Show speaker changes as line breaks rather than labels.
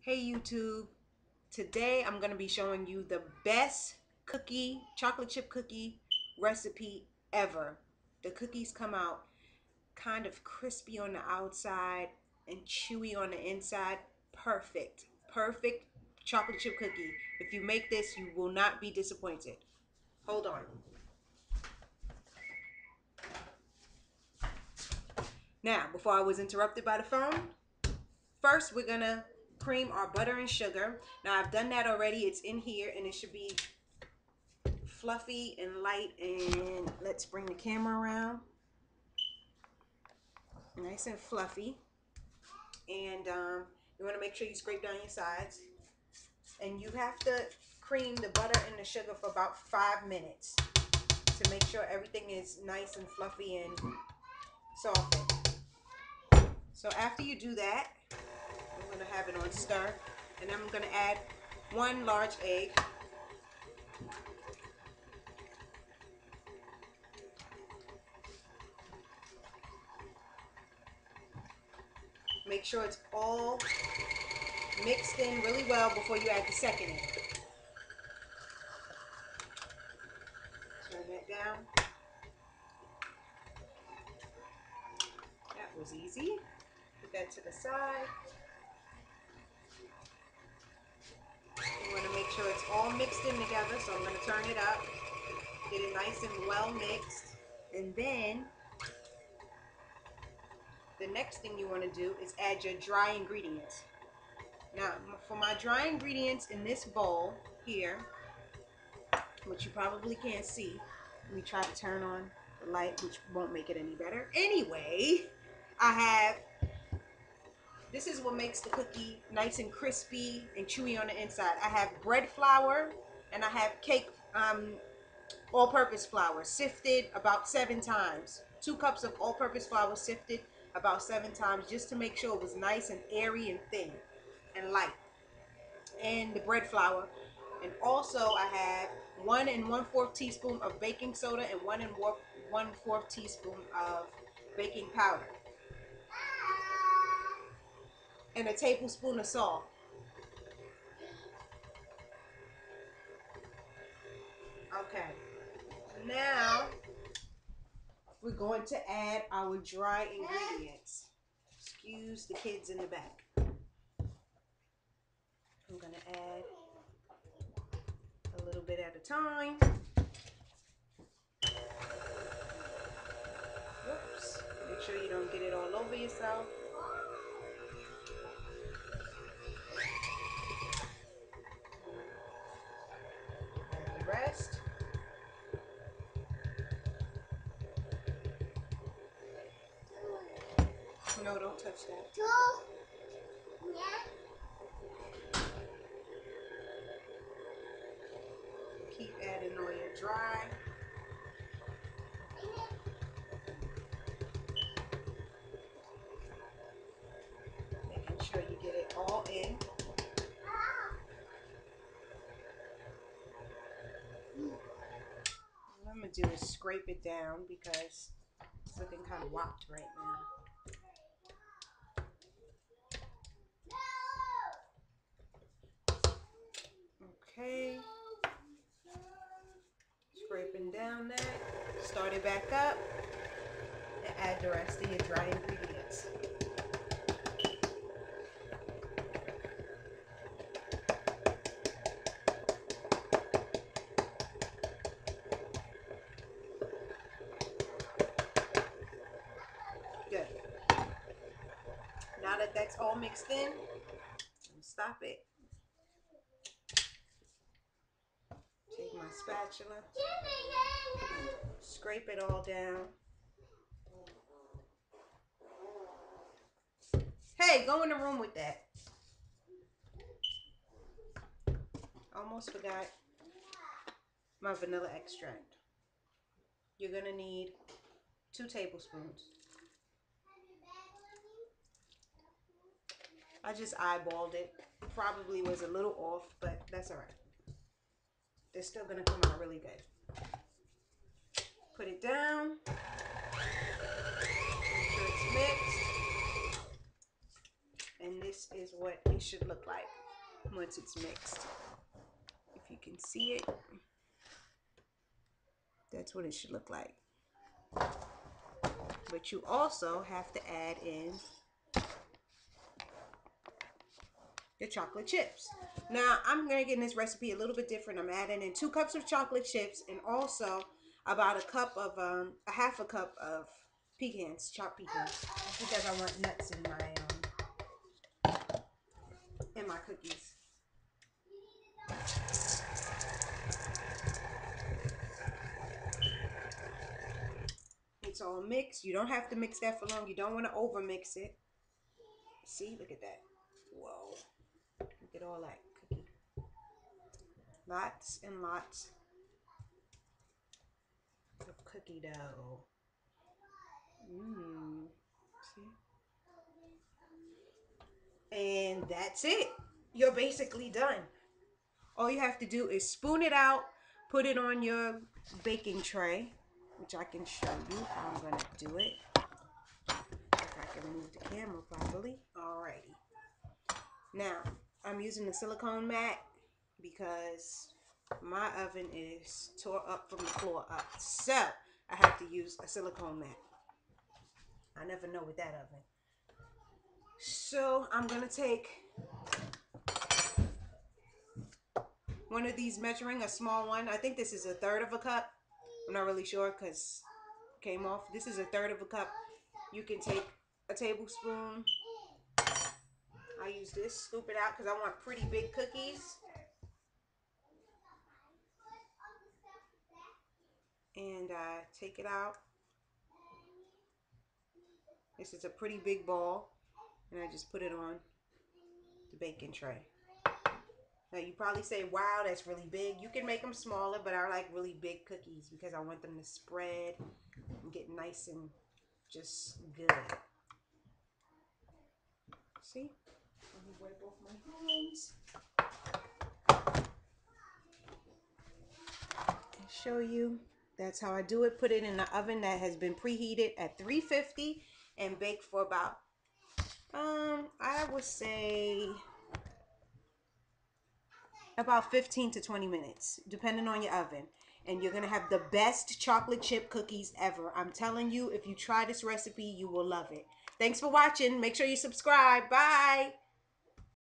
Hey YouTube, today I'm going to be showing you the best chocolate chip cookie recipe ever. The cookies come out kind of crispy on the outside and chewy on the inside. Perfect, perfect chocolate chip cookie. If you make this, you will not be disappointed. Hold on. Now, before I was interrupted by the phone, first we're going to cream our butter and sugar. Now I've done that already. It's in here and it should be fluffy and light. And let's bring the camera around. Nice and fluffy. And you want to make sure you scrape down your sides. And you have to cream the butter and the sugar for about 5 minutes to make sure everything is nice and fluffy and softened. So after you do that, I'm going to have it on stir. And I'm going to add 1 large egg. Make sure it's all mixed in really well before you add the second egg. Turn that down. That was easy. Put that to the side. You want to make sure it's all mixed in together, so I'm going to turn it up. Get it nice and well mixed. And then the next thing you want to do is add your dry ingredients. Now, for my dry ingredients in this bowl here, which you probably can't see, let me try to turn on the light, which won't make it any better. Anyway, I have, this is what makes the cookie nice and crispy and chewy on the inside. I have bread flour and I have cake all-purpose flour sifted about 7 times. 2 cups of all-purpose flour sifted about 7 times just to make sure it was nice and airy and thin and light. And the bread flour. And also I have 1 1/4 teaspoon of baking soda and 1 1/4 teaspoon of baking powder. And a tablespoon of salt. Okay. Now we're going to add our dry ingredients. Excuse the kids in the back. I'm going to add a little bit at a time. Whoops. Make sure you don't get it all over yourself. Add the rest. No, don't touch that. Keep adding all your dry. Making sure you get it all in. What I'm going to do is scrape it down because it's looking kind of whopped right now. Okay. Scraping down that. Start it back up. And add the rest of your dry ingredients. Good. Now that that's all mixed in, stop it. Take my spatula, scrape it all down. Hey, go in the room with that. Almost forgot my vanilla extract. You're gonna need 2 tablespoons. I just eyeballed it. Probably was a little off, but that's all right. They're still gonna come out really good. Put it down. Make sure it's mixed. And this is what it should look like once it's mixed. If you can see it, that's what it should look like. But you also have to add in the chocolate chips. Now, I'm going to get in this recipe a little bit different. I'm adding in 2 cups of chocolate chips and also about a half a cup of pecans, chopped pecans, because I want nuts in my cookies. It's all mixed. You don't have to mix that for long. You don't want to over mix it. See, look at that. Whoa. Look at all that cookie. Lots and lots of cookie dough. See? And that's it. You're basically done. All you have to do is spoon it out, put it on your baking tray, which I can show you how I'm going to do it. If I can move the camera properly. Alrighty. Now, I'm using the silicone mat because my oven is tore up from the floor up. So, I have to use a silicone mat. I never know with that oven. So, I'm going to take one of these measuring, a small one. I think this is 1/3 cup. I'm not really sure because it came off. This is 1/3 cup. You can take a tablespoon. I use this, scoop it out because I want pretty big cookies. And I take it out. This is a pretty big ball. And I just put it on the baking tray. Now you probably say, wow, that's really big. You can make them smaller, but I like really big cookies because I want them to spread and get nice and just good. See? Let me wipe off my hands and show you. That's how I do it. Put it in the oven that has been preheated at 350 and bake for about, I would say about 15 to 20 minutes, depending on your oven. And you're going to have the best chocolate chip cookies ever. I'm telling you, if you try this recipe, you will love it. Thanks for watching. Make sure you subscribe. Bye.